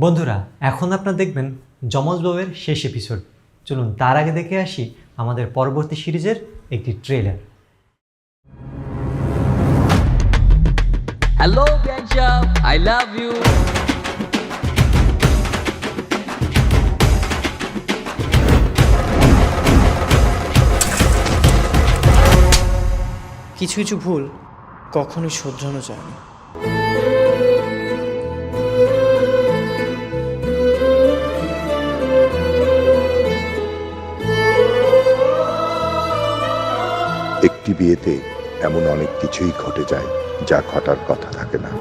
বন্ধুরা, এখন আপনারা দেখবেন যমজ বউয়ের শেষ এপিসোড। চলুন তার আগে দেখে আসি আমাদের পরবর্তী সিরিজের একটি trailer. Hello, Bianca. I love you. কিছু কিছু ভুল কখনোই শোধরানো যায় না। একটি বিয়েতে এমন অনেক কিছুই ঘটে যায় যা ঘটার কথা থাকে না।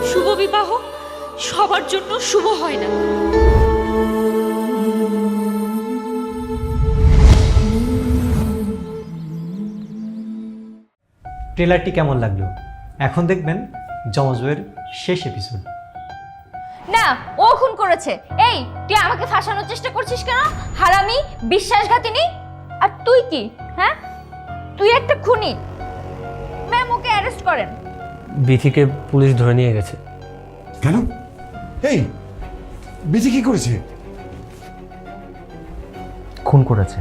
শুভ বিবাহ সবার জন্য শুভ হয় না। ট্রেলারটি কেমন লাগলো? এখন দেখবেন যমজ বউয়ের শেষ এপিসোড। না, ও খুন করেছে। এই, তুই আমাকে ফাঁসানোর চেষ্টা করছিস কেন? হারামি, বিশ্বাসঘাতিনী। আর তুই কি? হ্যাঁ, তুই একটা খুনি। ম্যাম, ওকে অ্যারেস্ট করেন। বিথিকে পুলিশ ধরে নিয়ে গেছে। কেন? এই বিজি কি করেছে? খুন করেছে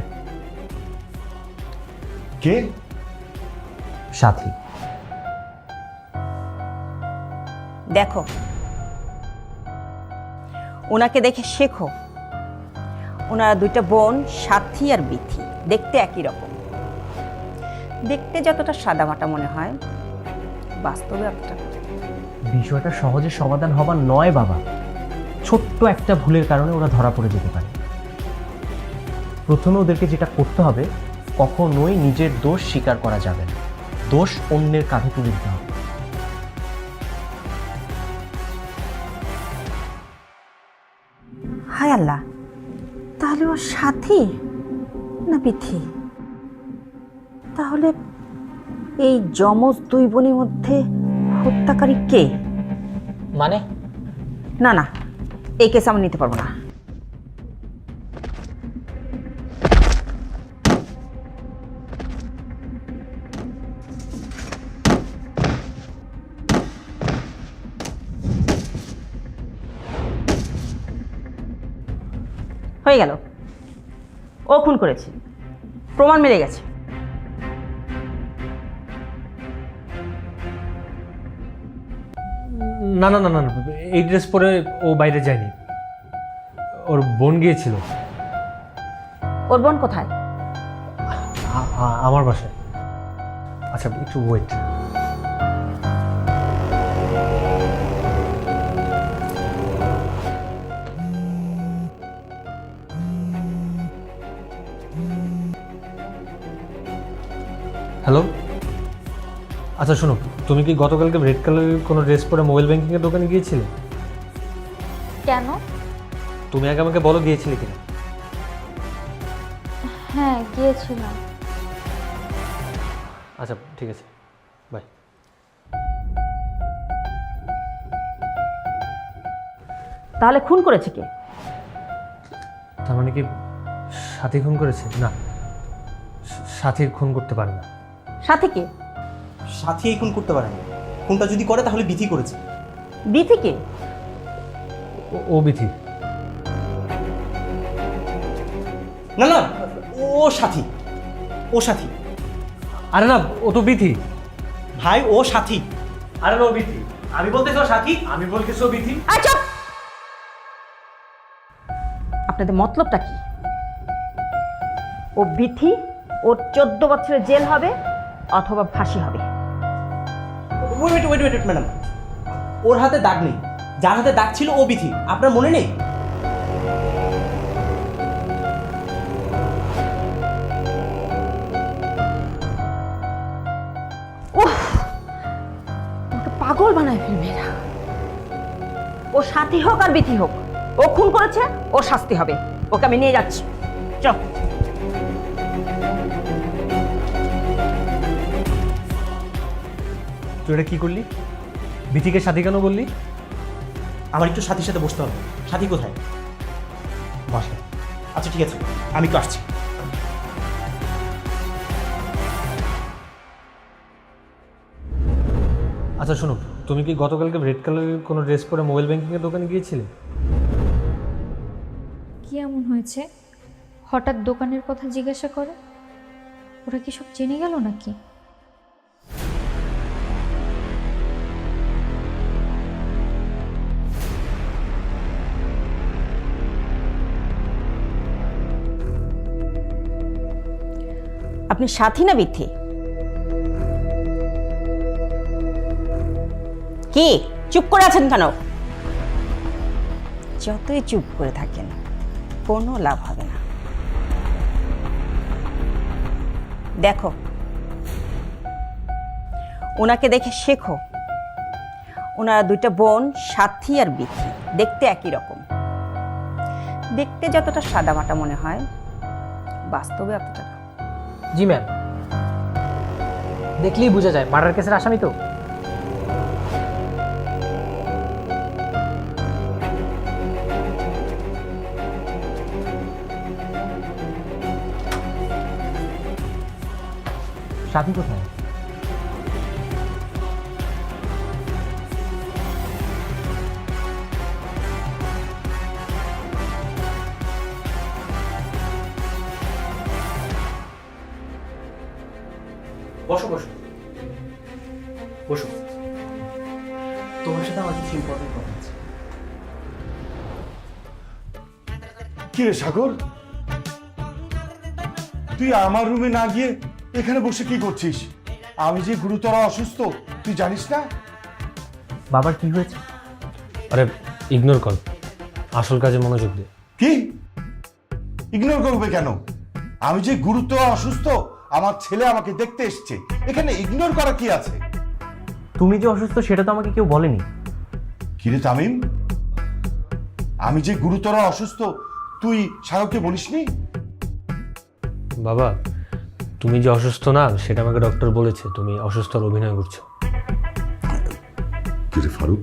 কে? সাথী। দেখো, ওনাকে দেখে শেখো। ওনারা দুইটা বোন, সাথী আর বিথি, দেখতে একই রকম। দেখতে যতটা সাদামাটা মনে হয়, বাস্তবে অতটা। বিষয়টা সহজে সমাধান হবার নয় বাবা। ছোট্ট একটা ভুলের কারণে ওরা ধরা পড়ে যেতে পারে। প্রথমে ওদেরকে যেটা করতে হবে, কখনোই নিজের দোষ স্বীকার করা যাবে না। দোষ অন্যের কাঁধে তুলে দিতে হবে। হায় আল্লাহ, তাহলে ওর সাথী না বিথি? তাহলে এই যমজ দুই বোনের মধ্যে হত্যাকারী কে? মানে না না, এই কেস আমি নিতে পারবো না। হয়ে গেল, ও খুন করেছে, প্রমাণ মিলে গেছে। না না না না না, এই ড্রেস পরে ও বাইরে যায়নি। ওর বোন গিয়েছিল। ওর বোন কোথায়? আমার বাসায়। আচ্ছা, একটু ওয়েট। হ্যালো, আচ্ছা শোনো, তুমি কি গতকালকে রেড কালারের কোনো ড্রেস পরে মোবাইল ব্যাংকিংয়ের দোকানে গিয়েছিলে? কেন? তুমি আগে আমাকে বলো গিয়েছিলে কিনা। হ্যাঁ, গিয়েছিলাম। আচ্ছা ঠিক আছে, বাই। তাহলে খুন করেছে কে? তার মানে কি সাথী খুন করেছে? না, সাথীর খুন করতে পারে না। সাথে কে? সাথী এই খুন করতে পারে না। খুনটা যদি করে তাহলে বিথি করেছে। বিথি কে? ও বিথি। না না, ও সাথী, ও সাথী। আরে না, ও তো বিথি। ভাই, ও সাথী। আরে না, ও বিথি। আমি বলতেছি ও সাথী, আমি বলতেছি ও বিথি। আচ্ছা, আপনাদের মতলবটা কি? ও বিথি, ওর 14 বছরের জেল হবে অথবা ফাঁসি হবে। ওয়েট ওয়েট ওয়েট ম্যাডাম, ওর হাতে দাগ নেই। যার হাতে দাগ ছিল ও বিথি, আপনার মনে নেই? ওকে পাগল বানায় ফেলবে এরা। ও সাথী হোক আর বিথি হোক, ও খুন করেছে, ও শাস্তি হবে। ওকে আমি নিয়ে যাচ্ছি, চল। তুই এটা কি করলি? বিথিকে সাথী কেন বললি? আমার একটু সাথীর সাথে বসতে হবে। সাথী কোথায়? বাসায়। আচ্ছা ঠিক আছে, আমি তো আসছি। আচ্ছা শোনো, তুমি কি গতকালকে রেড কালারের কোনো ড্রেস পরে মোবাইল ব্যাংকিংয়ের দোকানে গিয়েছিলে? কি এমন হয়েছে হঠাৎ দোকানের কথা জিজ্ঞাসা করে? ওরা কি সব জেনে গেল নাকি? আপনি সাথী না বিথি? কি চুপ করে আছেন কেন? যতই চুপ করে থাকেন কোনো লাভ হবে না। দেখো, ওনাকে দেখে শেখো। ওনারা দুইটা বোন, সাথী আর বিথি, দেখতে একই রকম। দেখতে যতটা সাদামাটা মনে হয়, বাস্তবে অতটা না। জি ম্যাম, দেখলেই বোঝা যায় মার্ডার কেসের আসামি তো। সাথী কোথায়? বসো বসো বসো, তোমার সাথে আমার কিছু ইম্পর্টেন্ট কথা আছে। কি রে সাগর, তুই আমার রুমে না গিয়ে এখানে বসে কি করছিস? আমি যে গুরুতর অসুস্থ তুই জানিস না? বাবার কি হয়েছে? আরে ইগনোর কর, আসল কাজে মনোযোগ দে। কি ইগনোর করবে কেন? আমি যে গুরুতর অসুস্থ, আমার ছেলে আমাকে দেখতে এসছে, এখানে ইগনোর করা কি আছে? তুমি যে অসুস্থ সেটা তো আমাকে কেউ বলেনি। কিরে তামিম, আমি যে গুরুতর অসুস্থ তুই সাগরকে বলিসনি? বাবা, তুমি যে অসুস্থ না সেটা আমাকে ডক্টর বলেছে, তুমি অসুস্থর অভিনয় করছো। কিরে ফারুক,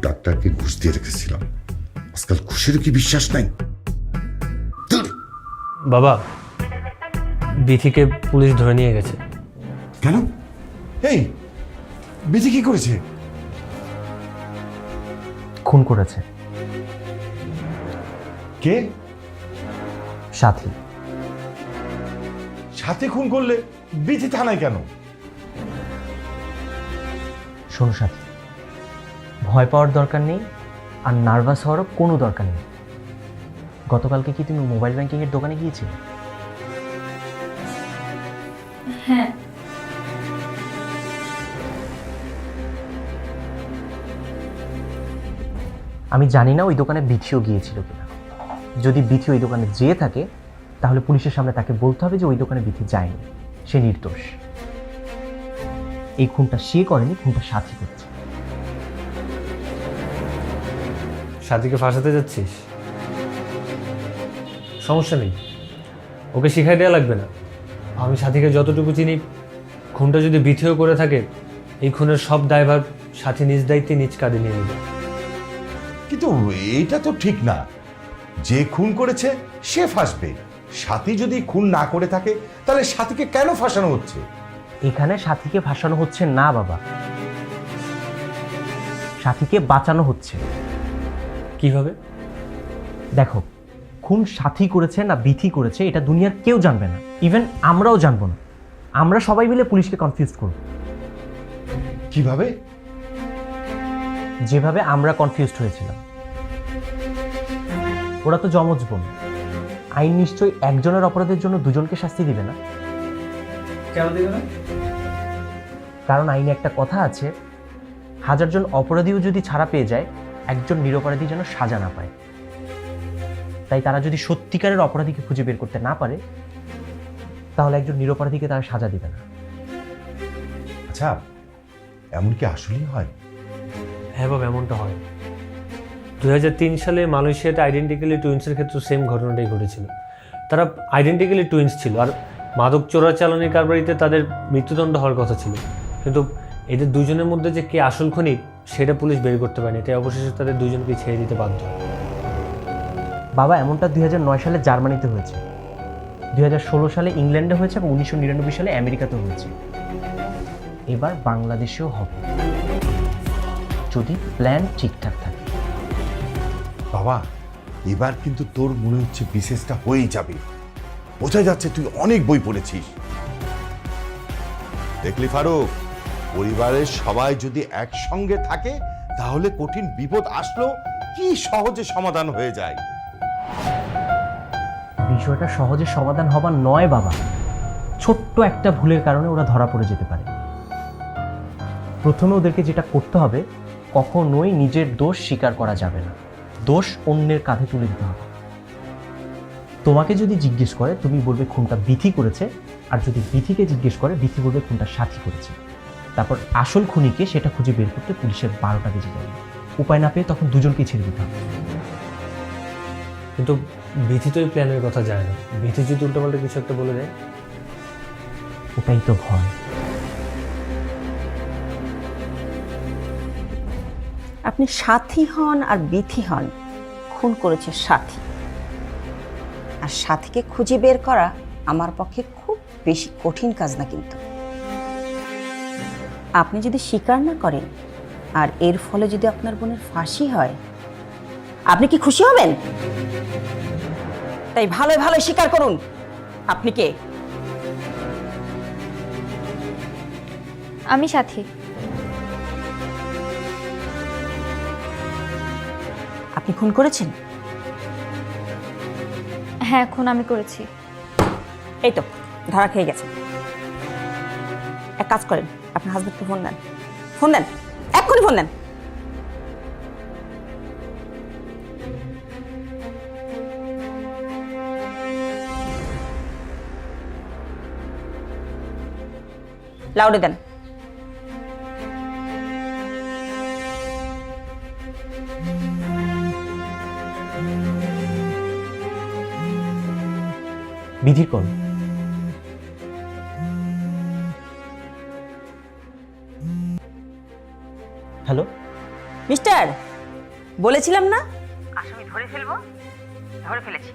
ডাক্তারকে ঘুষ দিয়ে রেখেছিলাম, আজকাল ঘুষের কি বিশ্বাস নাই? বাবা, বিথিকে পুলিশ ধরে নিয়ে গেছে। কেন? এই বিজি কি করেছে? খুন করেছে। কে? সাথী। সাথে খুন করলে বিজি থানায় কেন? শোনো সাথী, ভয় পাওয়ার দরকার নেই আর নার্ভাস হওয়ারও কোনো দরকার নেই। গতকালকে কি তুমি মোবাইল ব্যাংকিংয়ের দোকানে গিয়েছিলে? হ্যাঁ। আমি জানি না ওই দোকানে বিথিও গিয়েছিল কিনা। যদি বিথি ওই দোকানে যেয়ে থাকে তাহলে পুলিশের সামনে তাকে বলতে হবে যে ওই দোকানে বিথি যায়নি, সে নির্দোষ। এই খুনটা সে করেনি, খুনটা সাথী করেছে। সাথীকে ফাঁসাতে যাচ্ছিস? সমস্যা নেই, ওকে শিখাই দেওয়া লাগবে না। আমি সাথীকে যতটুকু চিনি, খুনটা যদি বিথিও করে থাকে, এই খুনের সব দায়ভার সাথী নিজ দায়িত্বে নিজ কাঁধে নিয়ে নেবে। কিন্তু এইটা তো ঠিক না। যে খুন করেছে সে ফাঁসবে। সাথী যদি খুন না করে থাকে তাহলে সাথীকে কেন ফাঁসানো হচ্ছে? এখানে সাথীকে ফাঁসানো হচ্ছে না বাবা, সাথীকে বাঁচানো হচ্ছে। কিভাবে? দেখো, খুন সাথী করেছে না বিথি করেছে এটা দুনিয়ার কেউ জানবে না, ইভেন আমরাও জানবো না। আমরা সবাই মিলে পুলিশকে কনফিউজ করব। কিভাবে? যেভাবে আমরা কনফিউজড হয়েছিলাম। ওরা তো যমজ বোন, আইন নিশ্চয়ই একজনের অপরাধের জন্য দুজনকে শাস্তি দিবে না। কেন দেবে না? কারণ আইনে একটা কথা আছে, 1000 জন অপরাধীও যদি ছাড়া পেয়ে যায়, একজন নিরপরাধী যেন সাজা না পায়। তাই তারা যদি সত্যিকারের অপরাধীকে খুঁজে বের করতে না পারে, তাহলে একজন নিরপরাধীকে তারা সাজা দিবে না। আচ্ছা, এমন কি আসলেই হয়? হ্যাঁ বাবা, এমনটা হয়। 2003 সালে মালয়েশিয়াতে আইডেন্টিক্যালি টুইন্সের ক্ষেত্রে সেম ঘটনাটাই ঘটেছিল। তারা আইডেন্টিক্যালি টুইন্স ছিল, আর মাদক চোরাচালানি কারবারিতে তাদের মৃত্যুদণ্ড হওয়ার কথা ছিল। কিন্তু এদের দুজনের মধ্যে যে কে আসল খুনি সেটা পুলিশ বের করতে পারেনি, তাই অবশেষে তাদের দুজনকে ছেড়ে দিতে বাধ্য হয়। বাবা, এমনটা 2009 সালে জার্মানিতে হয়েছে, 2016 সালে ইংল্যান্ডে হয়েছে এবং 1999 সালে আমেরিকাতেও হয়েছে। এবার বাংলাদেশেও হবে, যদি প্ল্যান ঠিকঠাক থাকে। বাবা, এবার কিন্তু তোর মনে হচ্ছে বিশেষটা হয়েই যাবে। বোঝা যাচ্ছে তুই অনেক বই পড়েছিস। দেখলি ফারুক, পরিবারের সবাই যদি একসঙ্গে থাকে তাহলে কঠিন বিপদ আসলো কি সহজে সমাধান হয়ে যায়। বিষয়টা সহজে সমাধান হবার নয় বাবা, ছোট্ট একটা ভুলের কারণে ওরা ধরা পড়ে যেতে পারে। প্রথমে ওদেরকে যেটা করতে হবে, কখনোই নিজের দোষ স্বীকার করা যাবে না, দোষ অন্যের কাঁধে তুলে দিতে হবে। তোমাকে যদি জিজ্ঞেস করে তুমি বলবে খুনটা বিথি করেছে, আর যদি বিথিকে জিজ্ঞেস করে বিথি বলবে খুনটা সাথী করেছে। তারপর আসল খুনিকে সেটা খুঁজে বের করতে পুলিশের 12টা বেজে যাবে। উপায় না পেয়ে তখন দুজনকেই ছেড়ে দিতে হবে। কিন্তু বিথি তো এই প্ল্যানের কথা যায় না। বিথি যদি উল্টোপাল্টা কিছু একটা বলে দেয়, ওটাই তো ভয়। আপনি সাথী হন আর বিথি হন, খুন করেছে সাথী। আর সাথীকে খুঁজে বের করা আমার পক্ষে খুব বেশি কঠিন কাজ না। কিন্তু আপনি যদি স্বীকার না করেন আর এর ফলে যদি আপনার বোনের ফাঁসি হয়, আপনি কি খুশি হবেন? তাই ভালো ভালো স্বীকার করুন, আপনি কে? আমি সাথী। আপনি খুন করেছেন? হ্যাঁ, খুন আমি করেছি। এই তো ধরা খেয়ে গেছেন। এক কাজ করেন, আপনার হাজবেন্ডকে ফোন দেন, ফোন দেন, এক্ষুনি ফোন দেন। লাউডে দেন। বিধির কল। হ্যালো মিস্টার, বলেছিলাম না আসামি ধরে ফেলবো, ধরে ফেলেছি।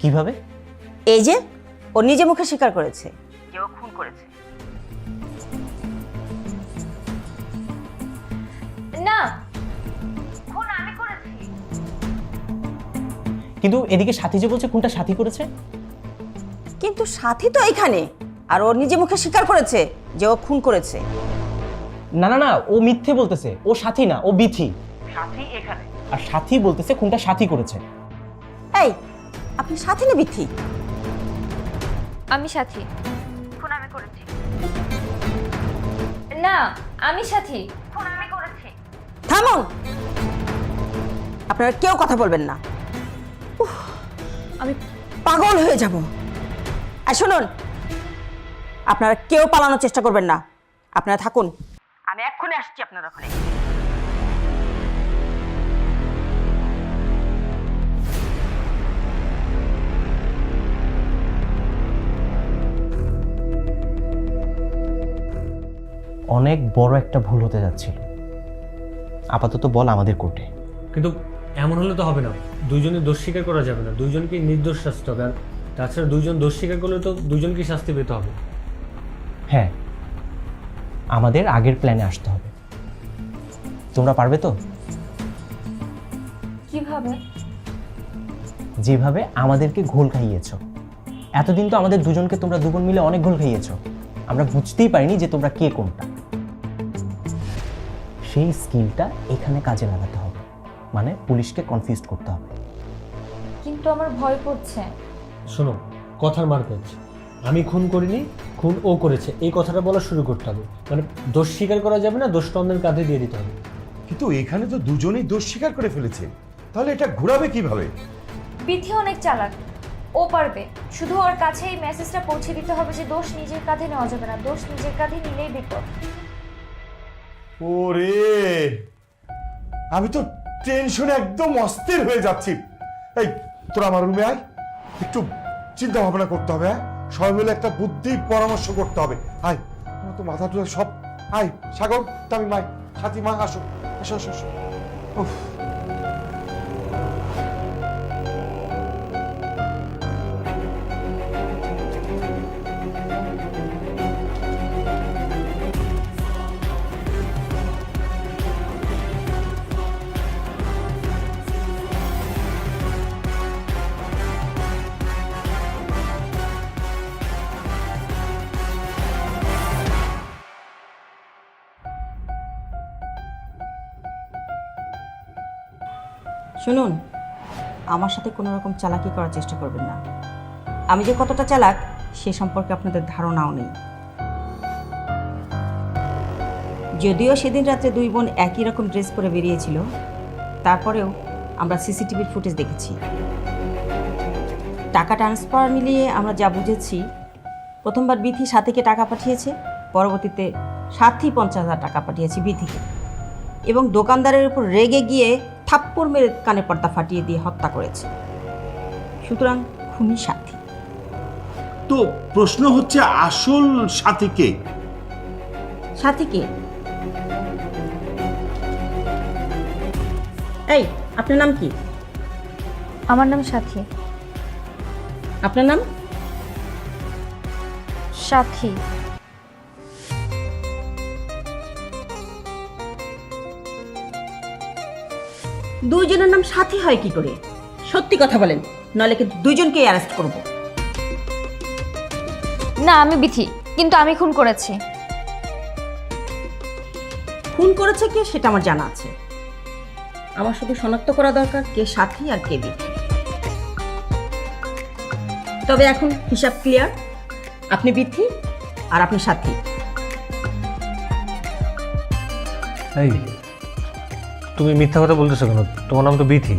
কিভাবে? এই যে ও নিজে মুখে স্বীকার করেছে যে ও খুন করেছে। না, খুন আমি করেছি। কিন্তু এদিকে সাথী যে বলছে খুনটা সাথী করেছে। কিন্তু সাথী তো এখানে, আর ও নিজে মুখে স্বীকার করেছে যে ও খুন করেছে। না না না, ও মিথ্যে বলতেছে, ও সাথী না, ও বিথি। সাথী এখানে, আর সাথী বলতেছে খুনটা সাথী করেছে। এই, আপনি সাথী না বিথি? আমি সাথী। খুন আমি করেছি। না, আমি সাথী। খুন আমি করেছি। থামুন, আপনারা কেউ কথা বলবেন না। উফ, আমি পাগল হয়ে যাব। আর শুনুন, আপনারা কেউ পালানোর চেষ্টা করবেন না, আপনারা থাকুন, আমি এক্ষুনি আসছি আপনার ওখানে। অনেক বড় একটা ভুল হতে যাচ্ছিল। আপাতত বল আমাদের কোর্টে। কিন্তু এমন হলে তো হবে না। দুইজনে দোষ স্বীকার করা যাবে না, দুইজনকে নির্দোষ শাস্তি হবে। আর তাছাড়া দুইজন দোষ স্বীকার করলে তো দুইজনকে শাস্তি পেতে হবে। হ্যাঁ, আমাদের আগের প্ল্যানে আসতে হবে। তোমরা পারবে তো? কিভাবে? যেভাবে আমাদেরকে ঘোল খাইয়েছ। এতদিন তো আমাদের দুজনকে তোমরা দুজন মিলে অনেক ঘোল খাইয়েছ, আমরা বুঝতেই পারিনি যে তোমরা কে কোনটা। সেই স্কিলটা এখানে কাজে লাগাতে হবে, মানে পুলিশকে কনফিউজ করতে হবে। কিন্তু আমার ভয় করছে। শোনো, কথার মার করছে। আমি খুন করিনি, খুন ও করেছে, এই কথাটা বলা শুরু করতে হবে। মানে দোষ স্বীকার করা যাবে না, দোষটা অন্যের কাঁধে দিয়ে দিতে হবে। কিন্তু এখানে তো দুজনেই দোষ স্বীকার করে ফেলেছে, তাহলে এটা ঘোরাবে কিভাবে? বিথি অনেক চালাক, ও পারবে। শুধু ওর কাছে এই মেসেজটা পৌঁছে দিতে হবে যে দোষ নিজের কাঁধে নেওয়া যাবে না, দোষ নিজের কাঁধে নিলেই বিপদ। ওরে, আমি তো টেনশনে একদম অস্থির হয়ে যাচ্ছি। এই, তোরা আমার রুমে আয়, একটু চিন্তা ভাবনা করতে হবে। হ্যাঁ, সবাই মিলে একটা বুদ্ধি পরামর্শ করতে হবে। আয়, আমার তো মাথা টুলে সব। আয় সাগর, তামিম, আয়, সাথী মা, আসো আসো আসো আসো। উফ। শুনুন, আমার সাথে কোনো রকম চালাকি করার চেষ্টা করবেন না। আমি যে কতটা চালাক সে সম্পর্কে আপনাদের ধারণাও নেই। যদিও সেদিন রাত্রে দুই বোন একই রকম ড্রেস পরে বেরিয়েছিল, তারপরেও আমরা সিসিটিভির ফুটেজ দেখেছি। টাকা ট্রান্সফার মিলিয়ে আমরা যা বুঝেছি, প্রথমবার বিথি সাথীকে টাকা পাঠিয়েছে, পরবর্তীতে সাথী 50,000 টাকা পাঠিয়েছে বিথিকে, এবং দোকানদারের উপর রেগে গিয়ে থাপ্পড় মেরে কানের পর্দা ফাটিয়ে দিয়ে হত্যা করেছে। সুতরাং খুনি সাথী। তো প্রশ্ন হচ্ছে আসল সাথী কে? সাথীকে এই, আপনার নাম কি? আমার নাম সাথী। আপনার নাম? সাথী। দুইজনের নাম সাথী হয় কি করে? সত্যি কথা বলেন, নইলে কিন্তু দুইজনকেই অ্যারেস্ট করব। না, আমি বিথি, কিন্তু আমি খুন করেছি। খুন করেছে কে সেটা আমার জানা আছে। আমার শুধু শনাক্ত করা দরকার কে সাথী আর কে বিথি। তবে এখন হিসাব ক্লিয়ার, আপনি বিথি আর আপনি সাথী। এই তুমি মিথ্যা কথা বলতেছো কেন? তোমার নাম তো বিথি।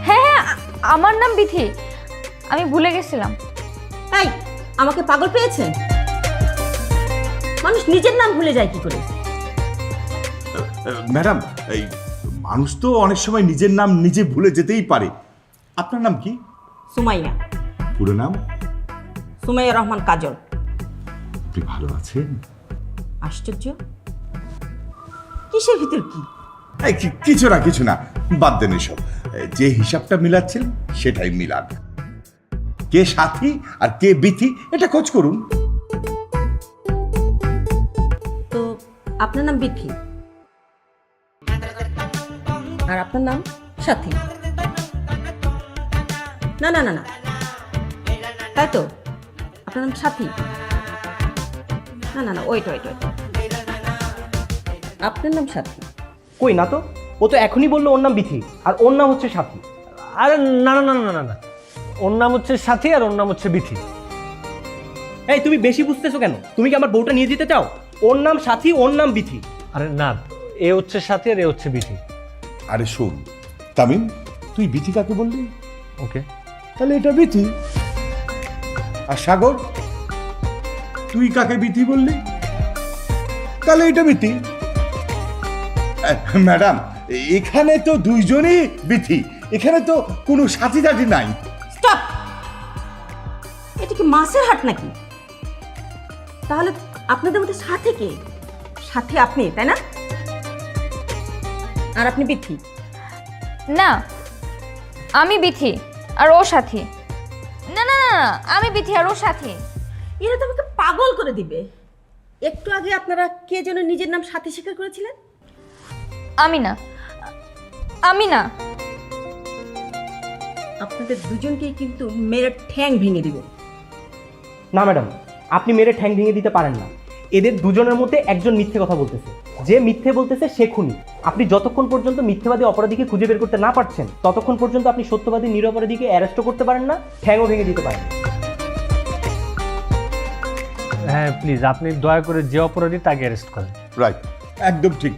হ্যাঁ হ্যাঁ, আমার নাম বিথি, আমি ভুলে গেছিলাম। এই, আমাকে পাগল পেয়েছেন? মানুষ নিজের নাম ভুলে যায় কি করে? ম্যাডাম, এই মানুষ তো অনেক সময় নিজের নাম নিজে ভুলে যেতেই পারে। আপনার নাম কি? সুমাইয়া। পুরো নাম? সুমাইয়া রহমান কাজল। আপনি ভালো আছেন? আশ্চর্য, কিসের ভিতর কি? এই কিছু না, বাদ দেন এসব। যে হিসাবটা মিলাচ্ছেন সেটাই মিলান। কে সাথী আর কে বিথি এটা খোঁজ করুন। তো আপনার নাম বিথি আর আপনার নাম সাথী? না না না না, তাই তো, আপনার নাম সাথী। না না না, ওয়েট, আপনার নাম সাথী? কই না তো, ও তো এখনই বললো ওর নাম বিথি আর ওর নাম হচ্ছে সাথী। আরে না না না না না না, ওর নাম হচ্ছে সাথী আর ওর নাম হচ্ছে বিথি। এই তুমি বেশি বুঝতেছো কেন? তুমি কি আমার বউটা নিয়ে দিতে চাও? ওর নাম সাথী, ওর নাম বিথি। আরে না, এ হচ্ছে সাথী আর এ হচ্ছে বিথি। আরে শোন তামিম, তুই বিথি কাকে বললি? ওকে, তাহলে এটা বিথি। আর সাগর, তুই কাকে বিথি বললি? তাহলে এটা বিথি। ম্যাডাম, এখানে তো দুইজনই বিথি, এখানে তো কোনো সাথী টাথী নাই। স্টপ! এটা কি মাছের হাট নাকি? তাহলে আপনাদের মধ্যে সাথী কে? সাথী আপনি, তাই না? আর আপনি বিথি? না, আমি বিথি আর ও সাথী। না না না, আমি বিথি আর ও সাথী। এরা তো আমাকে পাগল করে দিবে। একটু আগে আপনারা কে যেন নিজের নাম সাথী স্বীকার করেছিলেন? আমি না, আমি না। আপনাদের দুজনকেই কিন্তু মেরে ঠ্যাং ভেঙে দিব। না ম্যাডাম, আপনি মেরে ঠ্যাং ভেঙে দিতে পারেন না। এদের দুজনের মধ্যে একজন মিথ্যে কথা বলতেছে, যে মিথ্যে বলতেছে সে খুনি। আপনি যতক্ষণ পর্যন্ত মিথ্যেবাদী অপরাধীকে খুঁজে বের করতে না পারছেন, ততক্ষণ পর্যন্ত আপনি সত্যবাদী নিরপরাধীকে অ্যারেস্টও করতে পারেন না, ঠ্যাংও ভেঙে দিতে পারেন। হ্যাঁ প্লিজ, আপনি দয়া করে যে অপরাধী তাকে অ্যারেস্ট করেন। রাইট, একদম ঠিক।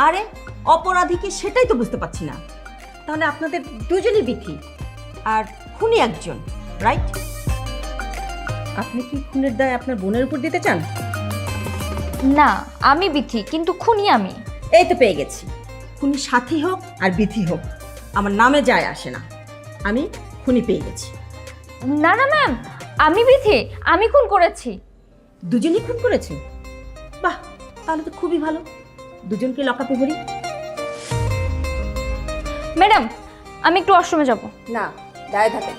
আরে অপরাধীকে সেটাই তো বুঝতে পারছি না। তাহলে আপনাদের দুজনই বিথি আর খুনি একজন, রাইট? আপনি কি খুনের দায় আপনার বোনের উপর দিতে চান? না, আমি বিথি, কিন্তু খুনি আমি। এই তো পেয়ে গেছি। খুনি সাথী হোক আর বিথি হোক, আমার নামে যায় আসে না। আমি খুনি পেয়ে গেছি। না না ম্যাম, আমি বিথি, আমি খুন করেছি। দুজনই খুন করেছি? বাহ, তাহলে তো খুবই ভালো। দুজনকে লকআপে ভরি। ম্যাডাম, আমি একটু ওয়াশরুমে যাব। না, দায় থাকে।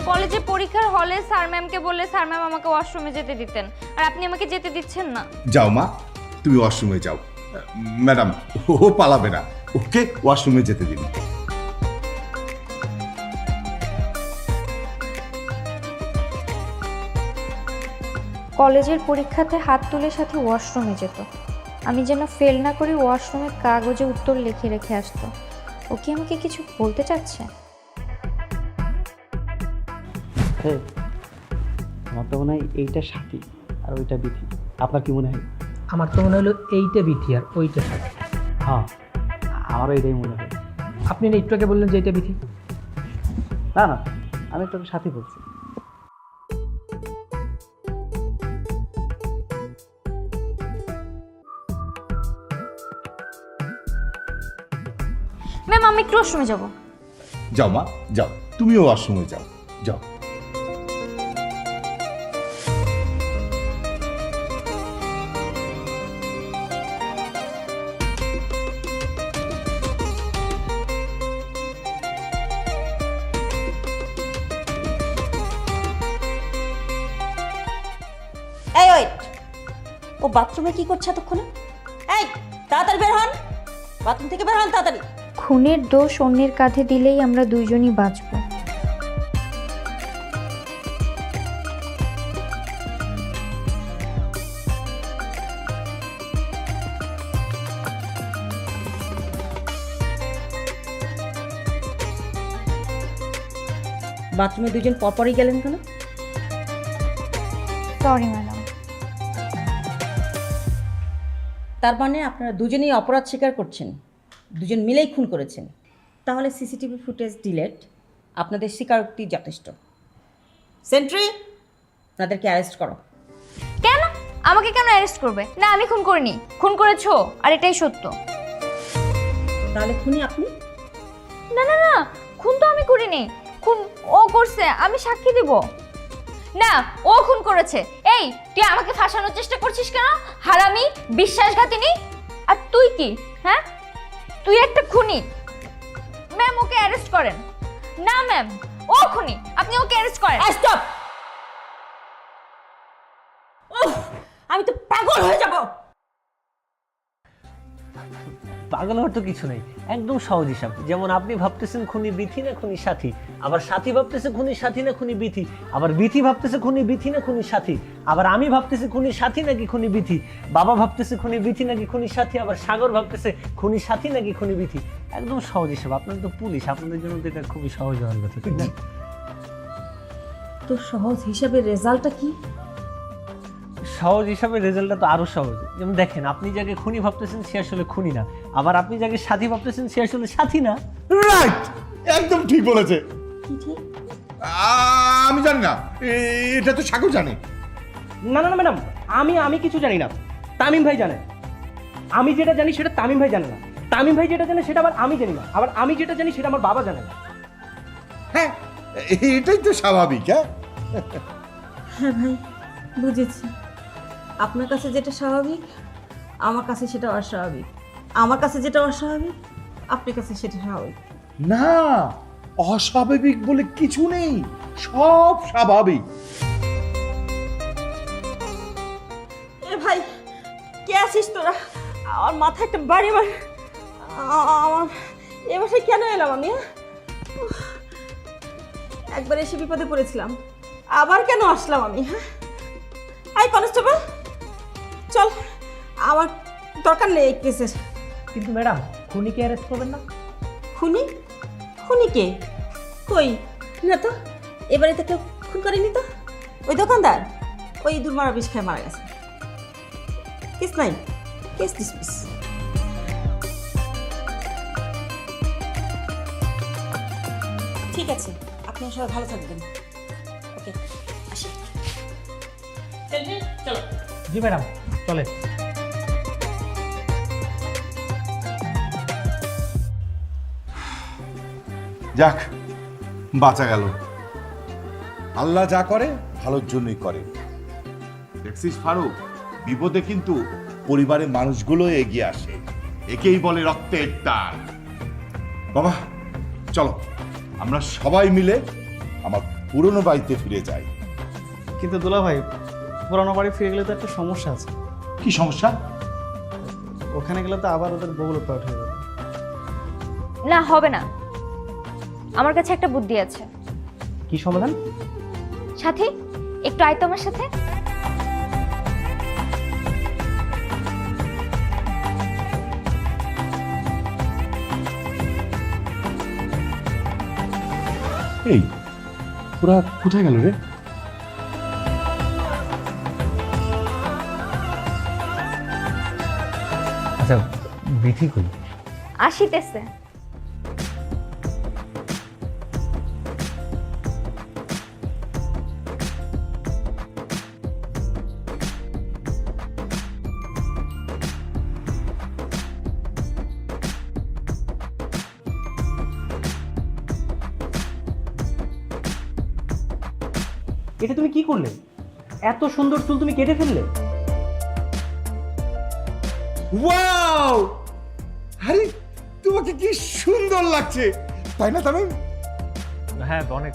কলেজে পরীক্ষার হলে স্যার ম্যামকে বললে স্যার ম্যাম আমাকে ওয়াশরুমে যেতে দিতেন, আর আপনি আমাকে যেতে দিচ্ছেন না। যাও মা, তুমি ওয়াশরুমে যাও। ম্যাডাম, ও পালাবে না, ওকে ওয়াশরুমে যেতে দিন। কলেজের পরীক্ষাতে হাত তুলে সাথে ওয়াশরুমে যেত। আমি যেন ফেল না করি ওয়াশরুমে কাগজে উত্তর লিখে রেখে আসতো। ও কি আমাকে কিছু বলতে চাচ্ছে? আমার তো মনে হয় এইটা সাথী আর ওইটা বিথি। আপনার কি মনে হয়? আমার তো মনে হলো এইটা বিথি আর ওইটা সাথী। হ্যাঁ, আমারও এটাই মনে হয়। আপনি না একটু আগে বললেন যে এইটা বিথি। না না, আমি একটু সাথী বলছি। ম্যাম আমি একটু ওয়াশরুমে যাবো। যাও মা, যাও, তুমিও ওয়াশরুমে যাও, যাও। এই ওয়েট, ও বাথরুমে কি করছে এতক্ষণে? এই তাড়াতাড়ি বের হন, বাথরুম থেকে বের হন তাড়াতাড়ি। খুনের দোষ অন্যের কাঁধে দিলেই আমরা দুইজনই বাঁচবো। বাথরুমে দুজন পরপরই গেলেন কেন? Sorry madam. তার মানে আপনারা দুজনেই অপরাধ স্বীকার করছেন, দুজন মিলেই খুন করেছেন। তাহলে সিসিটিভি ফুটেজ ডিলেট, আপনাদের স্বীকারোক্তি যথেষ্ট। সেন্ট্রি, আপনাদেরকে অ্যারেস্ট করো। কেন? আমাকে কেন অ্যারেস্ট করবে? না আমি খুন করিনি। খুন করেছো আর এটাই সত্য। তাহলে খুনি আপনি? না না না, খুন তো আমি করিনি। খুন ও করছে, আমি সাক্ষী দিব। না, ও খুন করেছে। এই তুই আমাকে ফাঁসানোর চেষ্টা করছিস কেন? হারামি, বিশ্বাসঘাতিনী। আর তুই কি? হ্যাঁ, তুই একটা খুনি। ম্যাম ওকে অ্যারেস্ট করেন। না ম্যাম, ও খুনি, আপনি ওকে অ্যারেস্ট করেন। স্টপ! আমি তো পাগল হয়ে যাব। পাগল হওয়ার তো কিছু নেই, একদম সহজ হিসাব। যেমন আপনি ভাবতেছেন খুনি বিথি না খুনি সাথী, আবার সাথী ভাবতেছে খুনি সাথী না খুনি বিথি, আবার বিথি ভাবতেছে খুনি বিথি না খুনি সাথী, আবার আমি ভাবতেছি খুনি সাথী নাকি খুনি বিথি, বাবা ভাবতেছে খুনি বিথি নাকি খুনি সাথী, আবার সাগর ভাবতেছে খুনি সাথী নাকি খুনি বিথি। একদম সহজ হিসাব। আপনার তো পুলিশ, আপনাদের জন্য তো এটা খুবই সহজ হওয়ার কথা, তাই না? তো সহজ হিসাবে রেজাল্টটা কি? সহজ হিসাবে রেজাল্টটা তো আরো সহজ। যেমন দেখেন, আপনি যাকে খুনি ভাবতেছেন সে আসলে খুনি না, আবার আপনি যাকে সাথী ভাবতেছেন সে আসলে সাথী না। রাইট, একদম ঠিক বলেছে। কি ঠিক? আমি জানি না, এটা তো সাগর জানে। না না না ম্যাডাম, আমি কিছু জানি না। তামিম ভাই জানে। আমি যেটা জানি সেটা তামিম ভাই জানে না। তামিম ভাই যেটা জানে সেটা আবার আমি জানি না। আবার আমি যেটা জানি সেটা আমার বাবা জানে না। হ্যাঁ, এটাই তো স্বাভাবিক। হ্যাঁ হ্যাঁ ভাই, বুঝেছি। আপনার কাছে যেটা স্বাভাবিক আমার কাছে সেটা অস্বাভাবিক, আমার কাছে যেটা অস্বাভাবিক আপনার কাছে সেটা স্বাভাবিক। না, অস্বাভাবিক বলে কিছু নেই, সব স্বাভাবিক। এ ভাই, কে আছিস তোরা? আমার মাথায় একটা বাড়ি মার। আমার এ বাসায় কেন এলাম আমি? একবার এসে বিপদে পড়েছিলাম, আবার কেন আসলাম আমি? হ্যাঁ, আই কনস্টেবল, চল, আমার দরকার নেই এই কেসের। কিন্তু ম্যাডাম, খুনিকে অ্যারেস্ট করবেন না? খুনি? খুনি কে? কই না তো, এবারে তো কেউ খুন করেনি তো। ওই দোকানদার ওই ইঁদুর মারা বিষ খেয়ে মারা গেছে। কেস নাই, কেস ডিসমিস। ঠিক আছে, আপনি সবাই ভালো থাকবেন। ওকে, আসি। চলো। জি ম্যাডাম, চলে। যাক, বাঁচা গেল। আল্লাহ যা করে ভালোর জন্যই করে। দেখছিস ফারুক, বিপদে কিন্তু পরিবারের মানুষগুলো এগিয়ে আসে, একেই বলে রক্তের টান। বাবা চলো, আমরা সবাই মিলে আমার পুরনো বাড়িতে ফিরে যাই। কিন্তু দুলা ভাই, পুরানো বাড়ি ফিরে গেলে তো একটা সমস্যা আছে। কি সমস্যা? ওখানে গেলে তো আবার ওদের বগুলো প্লট হয়ে যাবে। না হবে না, আমার কাছে একটা বুদ্ধি আছে। কি সমাধান? সাথী, একটু আয় তো আমার সাথে। এই ওরা কোথায় গেল রে? আচ্ছা, বিথি কই? আসিতেছে। এটা তুমি কি করলে? এত সুন্দর চুল তুমি কেটে ফেললে? ওয়াও, আরে তোমাকে কি সুন্দর লাগছে, তাই না তামিম? হ্যাঁ, অনেক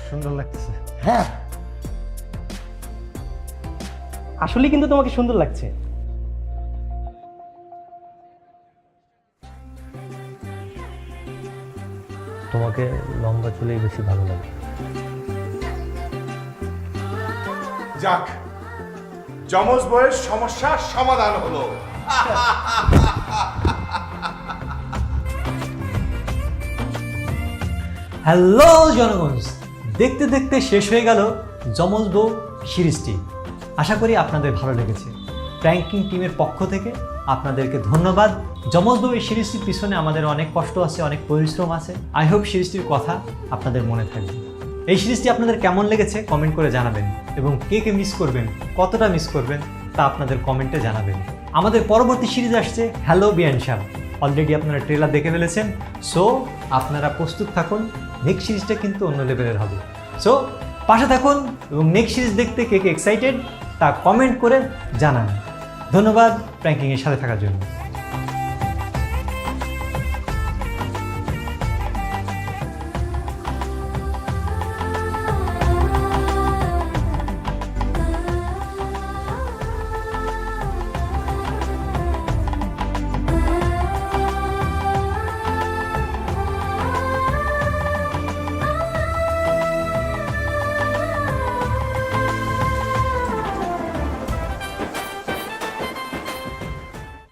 সুন্দর লাগতেছে। হ্যাঁ, আসলে কিন্তু তোমাকে সুন্দর লাগছে। তোমাকে লম্বা চুলেই বেশি ভালো লাগে। যাক, যমজ বউয়ের সমস্যার সমাধান হলো। হ্যালো জনগণ, দেখতে দেখতে শেষ হয়ে গেল যমজ বউ সিরিজটি। আশা করি আপনাদের ভালো লেগেছে। প্র্যাঙ্কিং টিমের পক্ষ থেকে আপনাদেরকে ধন্যবাদ। যমজ বউ এই সিরিজটির পিছনে আমাদের অনেক কষ্ট আছে, অনেক পরিশ্রম আছে। আই হোপ সিরিজটির কথা আপনাদের মনে থাকবে। এই সিরিজটি আপনাদের কেমন লেগেছে কমেন্ট করে জানাবেন, এবং কে কে মিস করবেন, কতটা মিস করবেন তা আপনাদের কমেন্টে জানাবেন। আমাদের পরবর্তী সিরিজ আসছে হ্যালো বিয়ানশাম। অলরেডি আপনারা ট্রেলার দেখে ফেলেছেন, সো আপনারা প্রস্তুত থাকুন। নেক্সট সিরিজটা কিন্তু অন্য লেভেলের হবে। সো পাশে থাকুন, এবং নেক্সট সিরিজ দেখতে কে কে এক্সাইটেড তা কমেন্ট করে জানান। ধন্যবাদ প্র্যাঙ্কিংয়ের সাথে থাকার জন্য।